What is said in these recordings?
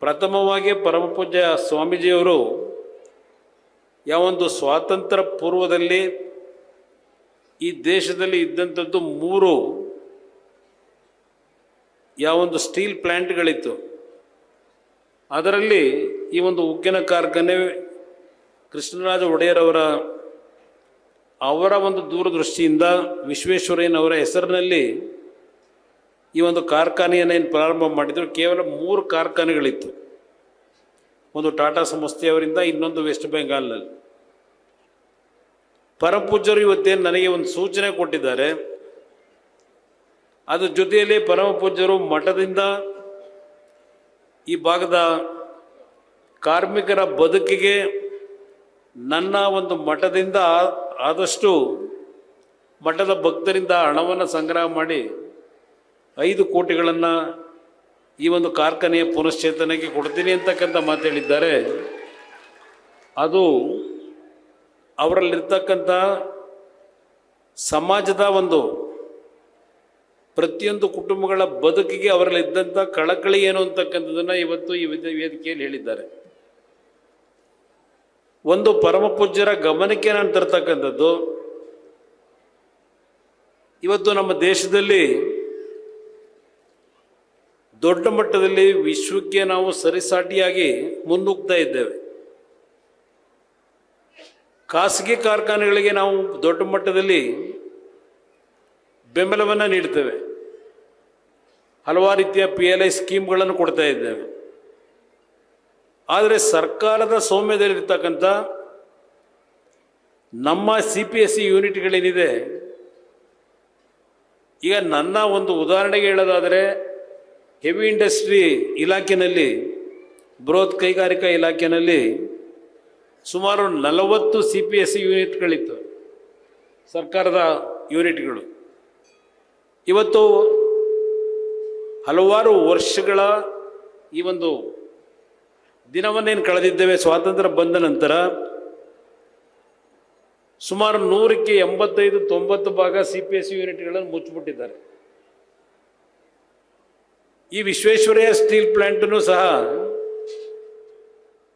ಪ್ರಥಮವಾಗಿ ಪರಮಪೂಜ್ಯ ಸ್ವಾಮೀಜಿಯವರು ಯಾವೊಂದು ಸ್ವಾತಂತ್ರ್ಯ ಪೂರ್ವದಲ್ಲಿ ಈ ದೇಶದಲ್ಲಿ ಇದ್ದಂಥದ್ದು 3 ಯಾವೊಂದು ಸ್ಟೀಲ್ ಪ್ಲ್ಯಾಂಟ್ಗಳಿತ್ತು. ಅದರಲ್ಲಿ ಈ ಒಂದು ಉಕ್ಕಿನ ಕಾರ್ಖಾನೆ ಕೃಷ್ಣರಾಜ ಒಡೆಯರ್ ಅವರ ಒಂದು ದೂರದೃಷ್ಟಿಯಿಂದ ವಿಶ್ವೇಶ್ವರಯ್ಯನವರ ಹೆಸರಿನಲ್ಲಿ ಈ ಒಂದು ಕಾರ್ಖಾನೆಯನ್ನು ಏನು ಪ್ರಾರಂಭ ಮಾಡಿದರು. ಕೇವಲ 3 ಕಾರ್ಖಾನೆಗಳಿತ್ತು. ಒಂದು ಟಾಟಾ ಸಂಸ್ಥೆಯವರಿಂದ, ಇನ್ನೊಂದು ವೆಸ್ಟ್ ಬೆಂಗಾಲ್ನಲ್ಲಿ. ಪರಮಪೂಜ್ಯರು ಇವತ್ತೇನು ನನಗೆ ಒಂದು ಸೂಚನೆ ಕೊಟ್ಟಿದ್ದಾರೆ, ಅದ್ರ ಜೊತೆಯಲ್ಲಿ ಪರಮಪೂಜ್ಯರು ಮಠದಿಂದ ಈ ಭಾಗದ ಕಾರ್ಮಿಕರ ಬದುಕಿಗೆ ನನ್ನ ಒಂದು ಮಠದಿಂದ ಆದಷ್ಟು ಮಠದ ಭಕ್ತರಿಂದ ಹಣವನ್ನು ಸಂಗ್ರಹ ಮಾಡಿ 5 ಕೋಟಿಗಳನ್ನು ಈ ಒಂದು ಕಾರ್ಖಾನೆಯ ಪುನಶ್ಚೇತನಕ್ಕೆ ಕೊಡ್ತೀನಿ ಅಂತಕ್ಕಂಥ ಮಾತು ಹೇಳಿದ್ದಾರೆ. ಅದು ಅವರಲ್ಲಿರ್ತಕ್ಕಂಥ ಸಮಾಜದ ಒಂದು ಪ್ರತಿಯೊಂದು ಕುಟುಂಬಗಳ ಬದುಕಿಗೆ ಅವರಲ್ಲಿದ್ದಂಥ ಕಳಕಳಿ ಏನು ಅಂತಕ್ಕಂಥದ್ದನ್ನು ಇವತ್ತು ಈ ವೇದಿಕೆಯಲ್ಲಿ ಹೇಳಿದ್ದಾರೆ. ಒಂದು ಪರಮಪೂಜ್ಯರ ಗಮನಕ್ಕೆ ನಾನು ತರ್ತಕ್ಕಂಥದ್ದು, ಇವತ್ತು ನಮ್ಮ ದೇಶದಲ್ಲಿ ದೊಡ್ಡ ಮಟ್ಟದಲ್ಲಿ ವಿಶ್ವಕ್ಕೆ ನಾವು ಸರಿಸಾಟಿಯಾಗಿ ಮುನ್ನುಗ್ತಾ ಇದ್ದೇವೆ. ಖಾಸಗಿ ಕಾರ್ಖಾನೆಗಳಿಗೆ ನಾವು ದೊಡ್ಡ ಮಟ್ಟದಲ್ಲಿ ಬೆಂಬಲವನ್ನು ನೀಡ್ತೇವೆ. ಹಲವಾರು ರೀತಿಯ PLI ಸ್ಕೀಮ್ಗಳನ್ನು ಕೊಡ್ತಾ ಇದ್ದೇವೆ. ಆದರೆ ಸರ್ಕಾರದ ಸ್ವಾಮ್ಯದಲ್ಲಿರ್ತಕ್ಕಂಥ ನಮ್ಮ CPSE ಯೂನಿಟ್ಗಳೇನಿದೆ, ಈಗ ನನ್ನ ಒಂದು ಉದಾಹರಣೆಗೆ ಹೇಳೋದಾದರೆ, ಹೆವಿ ಇಂಡಸ್ಟ್ರಿ ಇಲಾಖೆಯಲ್ಲಿ, ಬೃಹತ್ ಕೈಗಾರಿಕಾ ಇಲಾಖೆಯಲ್ಲಿ ಸುಮಾರು 40 CPSE ಯೂನಿಟ್ಗಳಿತ್ತು, ಸರ್ಕಾರದ ಯೂನಿಟ್ಗಳು. ಇವತ್ತು ಹಲವಾರು ವರ್ಷಗಳ ಈ ಒಂದು ದಿನವನ್ನೇನು ಕಳೆದಿದ್ದೇವೆ, ಸ್ವಾತಂತ್ರ್ಯ ಬಂದ ನಂತರ ಸುಮಾರು 100ಕ್ಕೆ 85-90 ಭಾಗ CPSE ಯೂನಿಟ್ಗಳನ್ನು ಮುಚ್ಚಿಬಿಟ್ಟಿದ್ದಾರೆ. ಈ ವಿಶ್ವೇಶ್ವರಯ್ಯ ಸ್ಟೀಲ್ ಪ್ಲ್ಯಾಂಟನ್ನು ಸಹ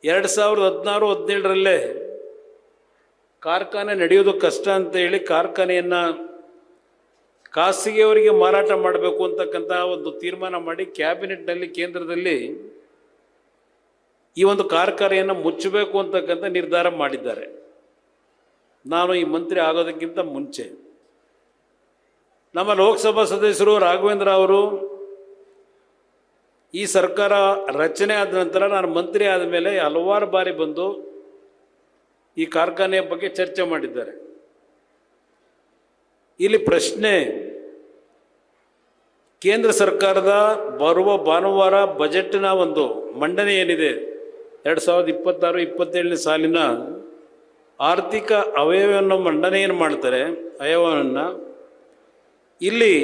2016-17ರಲ್ಲೇ ಕಾರ್ಖಾನೆ ನಡೆಯೋದು ಕಷ್ಟ ಅಂತ ಹೇಳಿ ಕಾರ್ಖಾನೆಯನ್ನು ಖಾಸಗಿಯವರಿಗೆ ಮಾರಾಟ ಮಾಡಬೇಕು ಅಂತಕ್ಕಂಥ ಒಂದು ತೀರ್ಮಾನ ಮಾಡಿ ಕ್ಯಾಬಿನೆಟ್ನಲ್ಲಿ, ಕೇಂದ್ರದಲ್ಲಿ ಈ ಒಂದು ಕಾರ್ಖಾನೆಯನ್ನು ಮುಚ್ಚಬೇಕು ಅಂತಕ್ಕಂಥ ನಿರ್ಧಾರ ಮಾಡಿದ್ದಾರೆ. ನಾನು ಈ ಮಂತ್ರಿ ಆಗೋದಕ್ಕಿಂತ ಮುಂಚೆ ನಮ್ಮ ಲೋಕಸಭಾ ಸದಸ್ಯರು ರಾಘವೇಂದ್ರ ಅವರು ಈ ಸರ್ಕಾರ ರಚನೆ ಆದ ನಂತರ ನಾನು ಮಂತ್ರಿ ಆದ ಮೇಲೆ ಹಲವಾರು ಬಾರಿ ಬಂದು ಈ ಕಾರ್ಖಾನೆಯ ಬಗ್ಗೆ ಚರ್ಚೆ ಮಾಡಿದ್ದಾರೆ. ಇಲ್ಲಿ ಪ್ರಶ್ನೆ, ಕೇಂದ್ರ ಸರ್ಕಾರದ ಬರುವ ಭಾನುವಾರ ಬಜೆಟ್ನ ಒಂದು ಮಂಡನೆ ಏನಿದೆ, 2026-27ನೇ ಸಾಲಿನ ಆರ್ಥಿಕ ಅವಯವವನ್ನು ಮಂಡನೆಯನ್ನು ಮಾಡ್ತಾರೆ, ಅವಯವವನ್ನು. ಇಲ್ಲಿ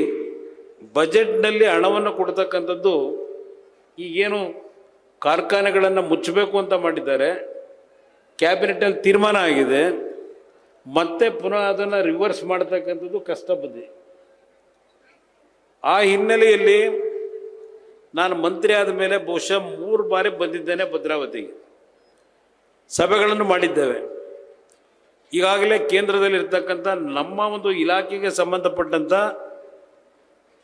ಬಜೆಟ್ನಲ್ಲಿ ಹಣವನ್ನು ಕೊಡ್ತಕ್ಕಂಥದ್ದು, ಈಗೇನು ಕಾರ್ಖಾನೆಗಳನ್ನು ಮುಚ್ಚಬೇಕು ಅಂತ ಮಾಡಿದ್ದಾರೆ, ಕ್ಯಾಬಿನೆಟ್ನಲ್ಲಿ ತೀರ್ಮಾನ ಆಗಿದೆ, ಮತ್ತೆ ಪುನಃ ಅದನ್ನು ರಿವರ್ಸ್ ಮಾಡ್ತಕ್ಕಂಥದ್ದು ಕಷ್ಟ ಬುದ್ಧಿ. ಆ ಹಿನ್ನೆಲೆಯಲ್ಲಿ ನಾನು ಮಂತ್ರಿ ಆದ ಮೇಲೆ ಬಹುಶಃ 3 ಬಾರಿ ಬಂದಿದ್ದೇನೆ ಭದ್ರಾವತಿಗೆ, ಸಭೆಗಳನ್ನು ಮಾಡಿದ್ದೇವೆ. ಈಗಾಗಲೇ ಕೇಂದ್ರದಲ್ಲಿರ್ತಕ್ಕಂಥ ನಮ್ಮ ಒಂದು ಇಲಾಖೆಗೆ ಸಂಬಂಧಪಟ್ಟಂಥ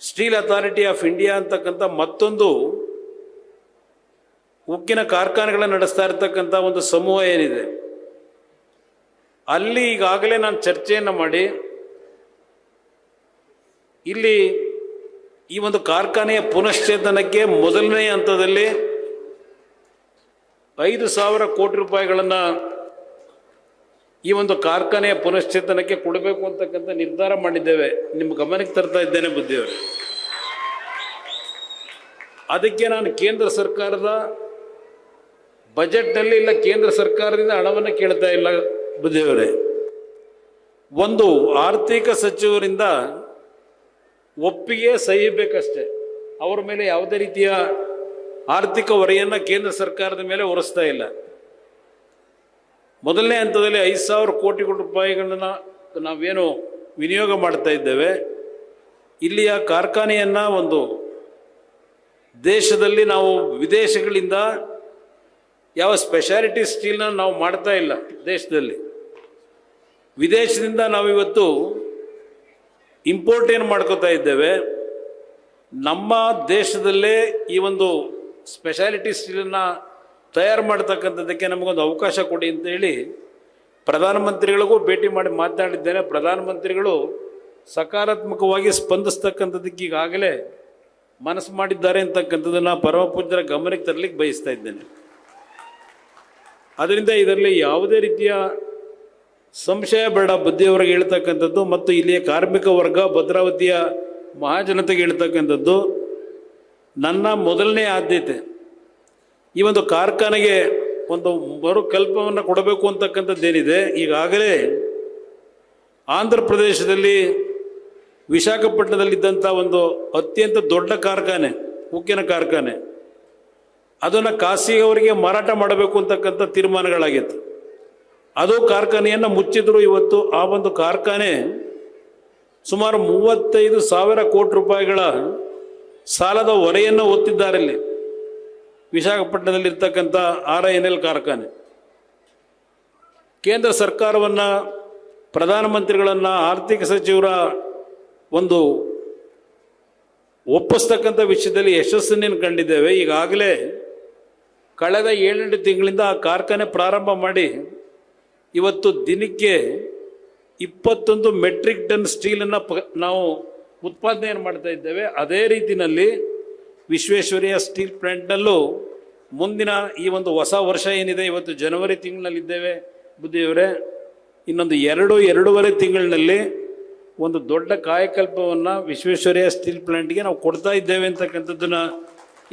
ಸ್ಟೀಲ್ ಅಥಾರಿಟಿ ಆಫ್ ಇಂಡಿಯಾ ಅಂತಕ್ಕಂಥ ಮತ್ತೊಂದು ಉಕ್ಕಿನ ಕಾರ್ಖಾನೆಗಳನ್ನು ನಡೆಸ್ತಾ ಇರ್ತಕ್ಕಂಥ ಒಂದು ಸಮೂಹ ಏನಿದೆ, ಅಲ್ಲಿ ಈಗಾಗಲೇ ನಾನು ಚರ್ಚೆಯನ್ನು ಮಾಡಿ ಇಲ್ಲಿ ಈ ಒಂದು ಕಾರ್ಖಾನೆಯ ಪುನಶ್ಚೇತನಕ್ಕೆ ಮೊದಲನೇ ಹಂತದಲ್ಲಿ 5,000 ಕೋಟಿ ರೂಪಾಯಿಗಳನ್ನು ಈ ಒಂದು ಕಾರ್ಖಾನೆಯ ಪುನಶ್ಚೇತನಕ್ಕೆ ಕೊಡಬೇಕು ಅಂತಕ್ಕಂಥ ನಿರ್ಧಾರ ಮಾಡಿದ್ದೇವೆ. ನಿಮ್ಮ ಗಮನಕ್ಕೆ ತರ್ತಾ ಇದ್ದೇನೆ ಬುದ್ಧಿಯವರೇ. ಅದಕ್ಕೆ ನಾನು ಕೇಂದ್ರ ಸರ್ಕಾರದ ಬಜೆಟ್ನಲ್ಲಿ ಇಲ್ಲ, ಕೇಂದ್ರ ಸರ್ಕಾರದಿಂದ ಹಣವನ್ನು ಕೇಳ್ತಾ ಇಲ್ಲ ಬುದ್ಧಿಯವರೇ. ಒಂದು ಆರ್ಥಿಕ ಸಚಿವರಿಂದ ಒಪ್ಪಿಗೆ ಸಹಿ ಬೇಕಷ್ಟೇ, ಅವರ ಮೇಲೆ ಯಾವುದೇ ರೀತಿಯ ಆರ್ಥಿಕ ಹೊರೆಯನ್ನು ಕೇಂದ್ರ ಸರ್ಕಾರದ ಮೇಲೆ ಹೊರಿಸ್ತಾ ಇಲ್ಲ. ಮೊದಲನೇ ಹಂತದಲ್ಲಿ 5,000 ಕೋಟಿ ರೂಪಾಯಿಗಳನ್ನು ನಾವೇನು ವಿನಿಯೋಗ ಮಾಡ್ತಾ ಇದ್ದೇವೆ. ಇಲ್ಲಿಯ ಕಾರ್ಖಾನೆಯನ್ನು ಒಂದು ದೇಶದಲ್ಲಿ ನಾವು ವಿದೇಶಗಳಿಂದ ಯಾವ ಸ್ಪೆಷಾಲಿಟಿ ಸ್ಟೀಲ್ನ ನಾವು ಮಾಡ್ತಾ ಇಲ್ಲ. ದೇಶದಲ್ಲಿ ವಿದೇಶದಿಂದ ನಾವಿವತ್ತು ಇಂಪೋರ್ಟ್ ಏನು ಮಾಡ್ಕೋತಾ ಇದ್ದೇವೆ. ನಮ್ಮ ದೇಶದಲ್ಲೇ ಈ ಒಂದು ಸ್ಪೆಷಾಲಿಟಿ ಸ್ಟೀಲನ್ನು ತಯಾರು ಮಾಡ್ತಕ್ಕಂಥದ್ದಕ್ಕೆ ನಮಗೊಂದು ಅವಕಾಶ ಕೊಡಿ ಅಂತೇಳಿ ಪ್ರಧಾನಮಂತ್ರಿಗಳಿಗೂ ಭೇಟಿ ಮಾಡಿ ಮಾತನಾಡಿದ್ದೇನೆ. ಪ್ರಧಾನಮಂತ್ರಿಗಳು ಸಕಾರಾತ್ಮಕವಾಗಿ ಸ್ಪಂದಿಸ್ತಕ್ಕಂಥದ್ದಕ್ಕೆ ಈಗಾಗಲೇ ಮನಸ್ಸು ಮಾಡಿದ್ದಾರೆ ಅಂತಕ್ಕಂಥದ್ದನ್ನು ಪರಮ ಪೂಜ್ಯರ ಗಮನಕ್ಕೆ ತರಲಿಕ್ಕೆ ಬಯಸ್ತಾ ಇದ್ದೇನೆ. ಅದರಿಂದ ಇದರಲ್ಲಿ ಯಾವುದೇ ರೀತಿಯ ಸಂಶಯ ಬೇಡ. ಬುದ್ಧಿಯವರಿಗೆ ಹೇಳ್ತಕ್ಕಂಥದ್ದು ಮತ್ತು ಇಲ್ಲಿಯ ಕಾರ್ಮಿಕ ವರ್ಗ, ಭದ್ರಾವತಿಯ ಮಹಾಜನತೆಗೆ ಹೇಳ್ತಕ್ಕಂಥದ್ದು, ನನ್ನ ಮೊದಲನೇ ಆದ್ಯತೆ ಈ ಒಂದು ಕಾರ್ಖಾನೆಗೆ ಒಂದು ಮರುಕಲ್ಪವನ್ನು ಕೊಡಬೇಕು ಅಂತಕ್ಕಂಥದ್ದೇನಿದೆ. ಈಗಾಗಲೇ ಆಂಧ್ರ ಪ್ರದೇಶದಲ್ಲಿ ವಿಶಾಖಪಟ್ಟಣದಲ್ಲಿದ್ದಂಥ ಒಂದು ಅತ್ಯಂತ ದೊಡ್ಡ ಕಾರ್ಖಾನೆ, ಉಕ್ಕಿನ ಕಾರ್ಖಾನೆ, ಅದನ್ನು ಖಾಸಗಿಯವರಿಗೆ ಮಾರಾಟ ಮಾಡಬೇಕು ಅಂತಕ್ಕಂಥ ತೀರ್ಮಾನಗಳಾಗಿತ್ತು. ಅದು ಕಾರ್ಖಾನೆಯನ್ನು ಮುಚ್ಚಿದ್ರು. ಇವತ್ತು ಆ ಒಂದು ಕಾರ್ಖಾನೆ ಸುಮಾರು 35,000 ಕೋಟಿ ರೂಪಾಯಿಗಳ ಸಾಲದ ಹೊರೆಯನ್ನು ಹೊತ್ತಿದ್ದಾರೆ. ಇಲ್ಲಿ ವಿಶಾಖಪಟ್ಟಣದಲ್ಲಿರ್ತಕ್ಕಂಥ RINL ಕಾರ್ಖಾನೆ ಕೇಂದ್ರ ಸರ್ಕಾರವನ್ನು, ಪ್ರಧಾನಮಂತ್ರಿಗಳನ್ನು, ಆರ್ಥಿಕ ಸಚಿವರ ಒಂದು ಒಪ್ಪಿಸ್ತಕ್ಕಂಥ ವಿಷಯದಲ್ಲಿ ಯಶಸ್ಸನ್ನೇನು ಕಂಡಿದ್ದೇವೆ. ಈಗಾಗಲೇ ಕಳೆದ 7-8 ತಿಂಗಳಿಂದ ಆ ಕಾರ್ಖಾನೆ ಪ್ರಾರಂಭ ಮಾಡಿ ಇವತ್ತು ದಿನಕ್ಕೆ 21 ಮೆಟ್ರಿಕ್ ಟನ್ ಸ್ಟೀಲನ್ನು ನಾವು ಉತ್ಪಾದನೆಯನ್ನು ಮಾಡ್ತಾ ಇದ್ದೇವೆ. ಅದೇ ರೀತಿಯಲ್ಲಿ ವಿಶ್ವೇಶ್ವರಯ್ಯ ಸ್ಟೀಲ್ ಪ್ಲಾಂಟ್ನಲ್ಲೂ ಮುಂದಿನ ಈ ಒಂದು ಹೊಸ ವರ್ಷ ಏನಿದೆ, ಇವತ್ತು ಜನವರಿ ತಿಂಗಳಿನಲ್ಲಿದ್ದೇವೆ ಬುದ್ಧಿಯವರೇ, ಇನ್ನೊಂದು 2-2.5 ತಿಂಗಳಿನಲ್ಲಿ ಒಂದು ದೊಡ್ಡ ಕಾಯಕಲ್ಪವನ್ನು ವಿಶ್ವೇಶ್ವರಯ್ಯ ಸ್ಟೀಲ್ ಪ್ಲಾಂಟ್ಗೆ ನಾವು ಕೊಡ್ತಾ ಇದ್ದೇವೆ ಅಂತಕ್ಕಂಥದ್ದನ್ನು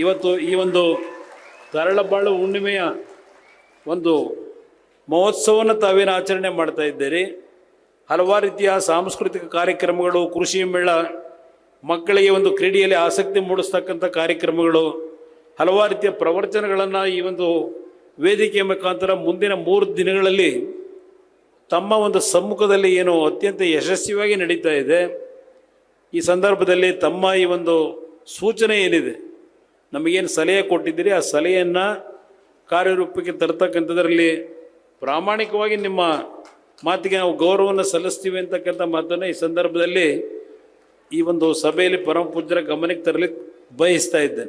ಇವತ್ತು ಈ ಒಂದು ತರಳಬಾಳು ಹುಣ್ಣಿಮೆಯ ಒಂದು ಮಹೋತ್ಸವವನ್ನು ತಾವೇನು ಆಚರಣೆ ಮಾಡ್ತಾ ಇದ್ದೀರಿ. ಹಲವಾರು ರೀತಿಯ ಸಾಂಸ್ಕೃತಿಕ ಕಾರ್ಯಕ್ರಮಗಳು, ಕೃಷಿ ಮೇಳ, ಮಕ್ಕಳಿಗೆ ಒಂದು ಕ್ರೀಡೆಯಲ್ಲಿ ಆಸಕ್ತಿ ಮೂಡಿಸ್ತಕ್ಕಂಥ ಕಾರ್ಯಕ್ರಮಗಳು, ಹಲವಾರು ರೀತಿಯ ಪ್ರವಚನಗಳನ್ನು ಈ ಒಂದು ವೇದಿಕೆಯ ಮುಖಾಂತರ ಮುಂದಿನ 3 ದಿನಗಳಲ್ಲಿ ತಮ್ಮ ಒಂದು ಸಮ್ಮುಖದಲ್ಲಿ ಏನು ಅತ್ಯಂತ ಯಶಸ್ವಿಯಾಗಿ ನಡೀತಾ ಇದೆ. ಈ ಸಂದರ್ಭದಲ್ಲಿ ತಮ್ಮ ಈ ಒಂದು ಸೂಚನೆ ಏನಿದೆ, ನಮಗೇನು ಸಲಹೆ ಕೊಟ್ಟಿದ್ದೀರಿ, ಆ ಸಲಹೆಯನ್ನು ಕಾರ್ಯರೂಪಕ್ಕೆ ತರ್ತಕ್ಕಂಥದ್ರಲ್ಲಿ ಪ್ರಾಮಾಣಿಕವಾಗಿ ನಿಮ್ಮ ಮಾತಿಗೆ ನಾವು ಗೌರವವನ್ನು ಸಲ್ಲಿಸ್ತೀವಿ ಅಂತಕ್ಕಂಥ ಮಾತನ್ನು ಈ ಸಂದರ್ಭದಲ್ಲಿ ಈ ಒಂದು ಸಭೆಯಲ್ಲಿ ಪರಮ ಪೂಜ್ಯರ ಗಮನಕ್ಕೆ ತರಲಿಕ್ಕೆ ಬಯಸ್ತಾ ಇದ್ದೇನೆ.